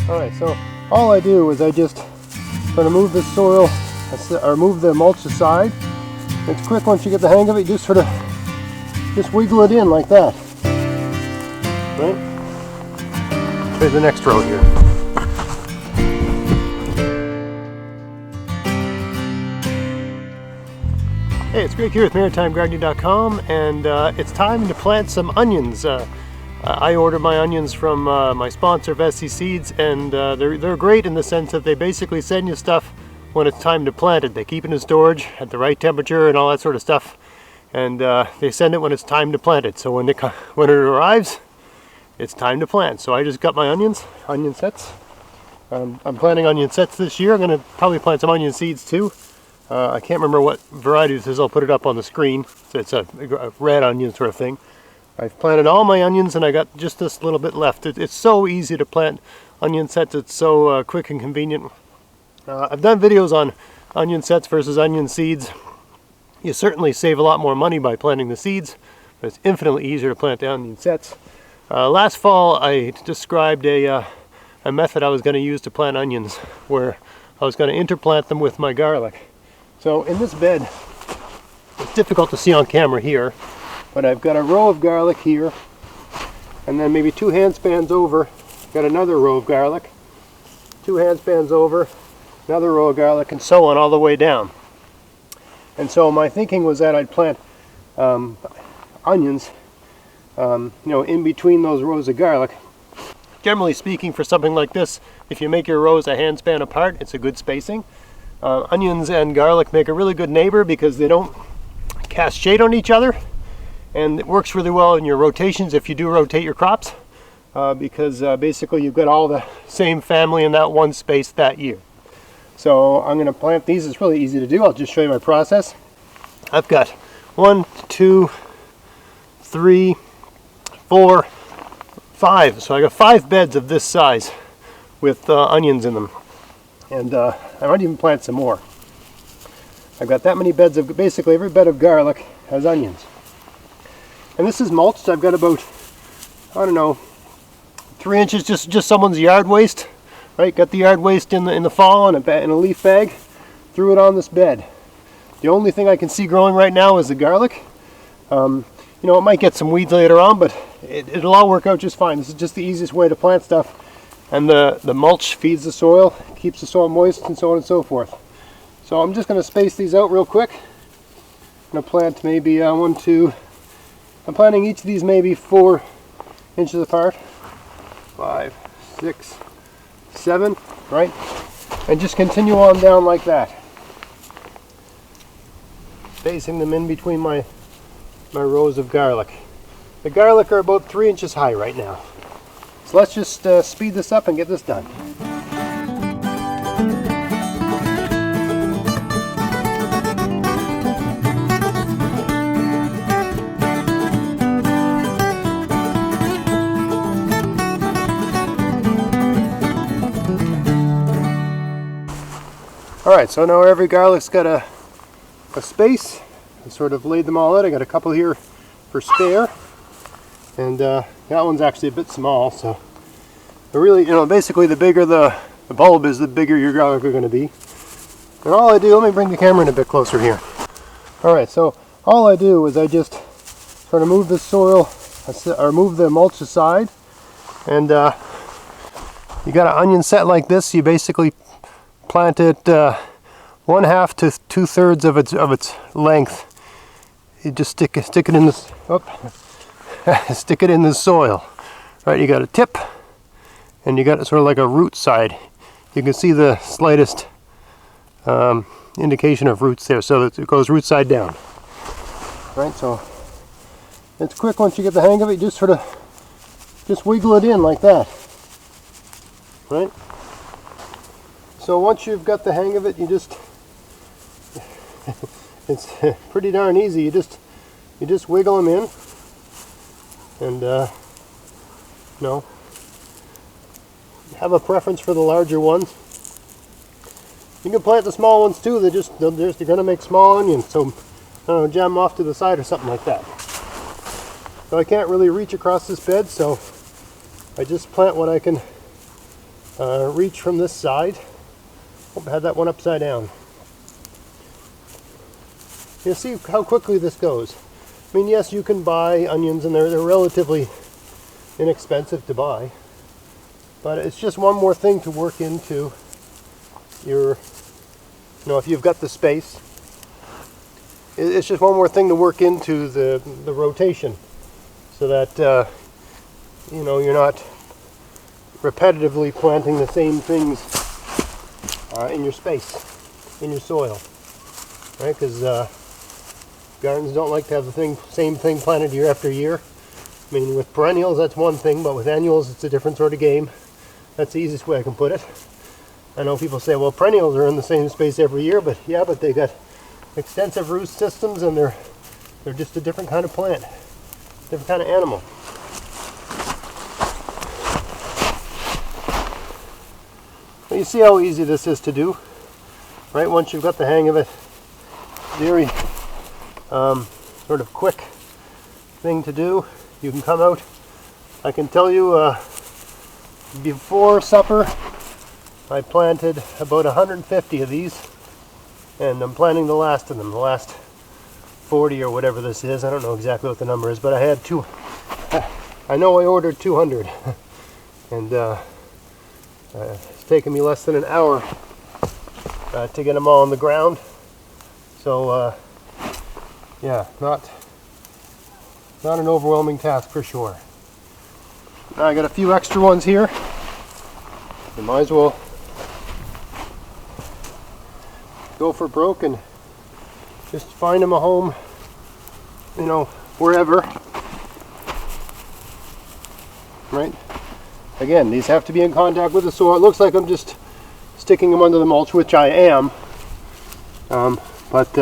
Alright, so all I do is I just sort of move the soil, or move the mulch aside. It's quick once you get the hang of it. You just sort of just wiggle it in like that. Right? Try the next row here. Hey, it's Greg here with MaritimeGardening.com, and it's time to plant some onions. I order my onions from my sponsor, Vessi Seeds, and they're great in the sense that they basically send you stuff when it's time to plant it. They keep it in storage at the right temperature and all that sort of stuff, and they send it when it's time to plant it. So when it arrives, it's time to plant. So I just got my onion sets. I'm planting onion sets this year. I'm going to probably plant some onion seeds too. I can't remember what variety this is. I'll put it up on the screen. So it's a red onion sort of thing. I've planted all my onions and I got just this little bit left. It's so easy to plant onion sets. It's so quick and convenient. I've done videos on onion sets versus onion seeds. You certainly save a lot more money by planting the seeds, but it's infinitely easier to plant the onion sets. Last fall I described a method I was going to use to plant onions, where I was going to interplant them with my garlic. So in this bed, it's difficult to see on camera here, but I've got a row of garlic here, and then maybe 2 handspans over, got another row of garlic, 2 handspans over, another row of garlic, and so on all the way down. And so my thinking was that I'd plant onions, in between those rows of garlic. Generally speaking, for something like this, if you make your rows a handspan apart, it's a good spacing. Onions and garlic make a really good neighbor because they don't cast shade on each other, and it works really well in your rotations if you do rotate your crops, because basically you've got all the same family in that one space that year. So I'm going to plant these. It's really easy to do. I'll just show you my process. I've got 1, 2, 3, 4, 5. So I got 5 beds of this size with onions in them. And I might even plant some more. I've got that many beds of, basically every bed of garlic has onions. And this is mulched. I've got about, I don't know, 3 inches, just someone's yard waste. Right, got the yard waste in the fall in a leaf bag, threw it on this bed. The only thing I can see growing right now is the garlic. It might get some weeds later on, but it'll all work out just fine. This is just the easiest way to plant stuff. And the mulch feeds the soil, keeps the soil moist, and so on and so forth. So I'm just going to space these out real quick. I'm going to plant maybe 1, 2. I'm planting each of these maybe 4 inches apart. 5, 6, 7, right? And just continue on down like that. Spacing them in between my rows of garlic. The garlic are about 3 inches high right now. So let's just speed this up and get this done. Alright, so now every garlic's got a space. I sort of laid them all out. I got a couple here for spare. And that one's actually a bit small, so really, basically the bigger the bulb is, the bigger your garlic are going to be. And all I do, let me bring the camera in a bit closer here. Alright, so all I do is I just sort of move the soil, or move the mulch aside, and you got an onion set like this. You basically plant it 1/2 to 2/3 of its length. You just stick it in this. Stick it in the soil. Right, you got a tip, and you got sort of like a root side. You can see the slightest indication of roots there, so that it goes root side down. Right, so it's quick once you get the hang of it. You just sort of just wiggle it in like that. Right. So once you've got the hang of it, you just it's pretty darn easy. You just wiggle them in. And have a preference for the larger ones. You can plant the small ones too. They're going to make small onions, so jam them off to the side or something like that. So I can't really reach across this bed, so I just plant what I can reach from this side. Oh, I had that one upside down. You see how quickly this goes. I mean, yes, you can buy onions and they're relatively inexpensive to buy, but it's just one more thing to work into your, if you've got the space, it's just one more thing to work into the rotation, so that you're not repetitively planting the same things in your space, in your soil, right? Because gardens don't like to have the same thing planted year after year. I mean, with perennials that's one thing, but with annuals it's a different sort of game. That's the easiest way I can put it. I know people say, well, perennials are in the same space every year, but yeah, but they got extensive root systems and they're just a different kind of plant, different kind of animal. But you see how easy this is to do, right? Once you've got the hang of it, very sort of quick thing to do. You can come out, I can tell you, before supper I planted about 150 of these, and I'm planting the last of them, the last 40 or whatever this is. I don't know exactly what the number is, but I had I know I ordered 200 and it's taken me less than an hour to get them all on the ground. So yeah, not an overwhelming task for sure. Now I got a few extra ones here. You might as well go for broke and just find them a home, wherever. Right? Again, these have to be in contact with the soil. It looks like I'm just sticking them under the mulch, which I am. But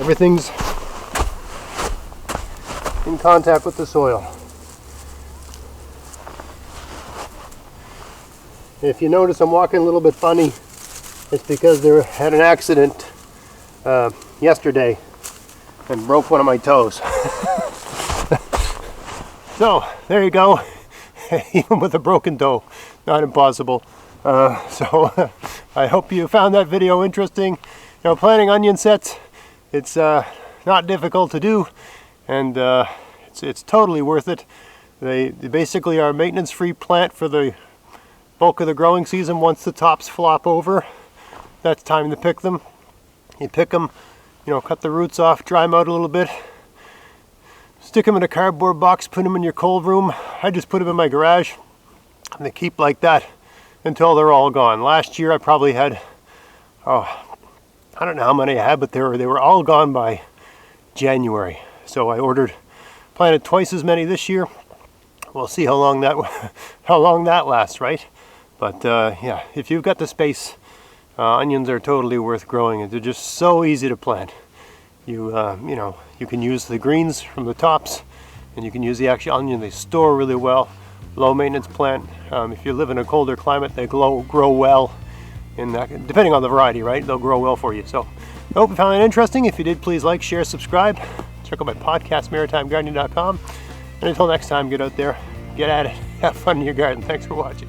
everything's in contact with the soil. If you notice I'm walking a little bit funny, it's because I had an accident yesterday and broke one of my toes. So there you go. Even with a broken toe, not impossible. So I hope you found that video interesting. Planting onion sets, it's not difficult to do, and it's totally worth it. They basically are a maintenance-free plant for the bulk of the growing season. Once the tops flop over, that's time to pick them. You pick them, cut the roots off, dry them out a little bit, stick them in a cardboard box, put them in your cold room. I just put them in my garage, and they keep like that until they're all gone. Last year I probably had, I don't know how many I had, but they were all gone by January. So I planted twice as many this year. We'll see how long that lasts, right? But yeah, if you've got the space, onions are totally worth growing. They're just so easy to plant. You can use the greens from the tops, and you can use the actual onion. They store really well. Low maintenance plant. If you live in a colder climate, they grow well. Depending on the variety, right? They'll grow well for you. So I hope you found it interesting. If you did, please like, share, subscribe. Check out my podcast, maritimegardening.com. And until next time, get out there, get at it, have fun in your garden. Thanks for watching.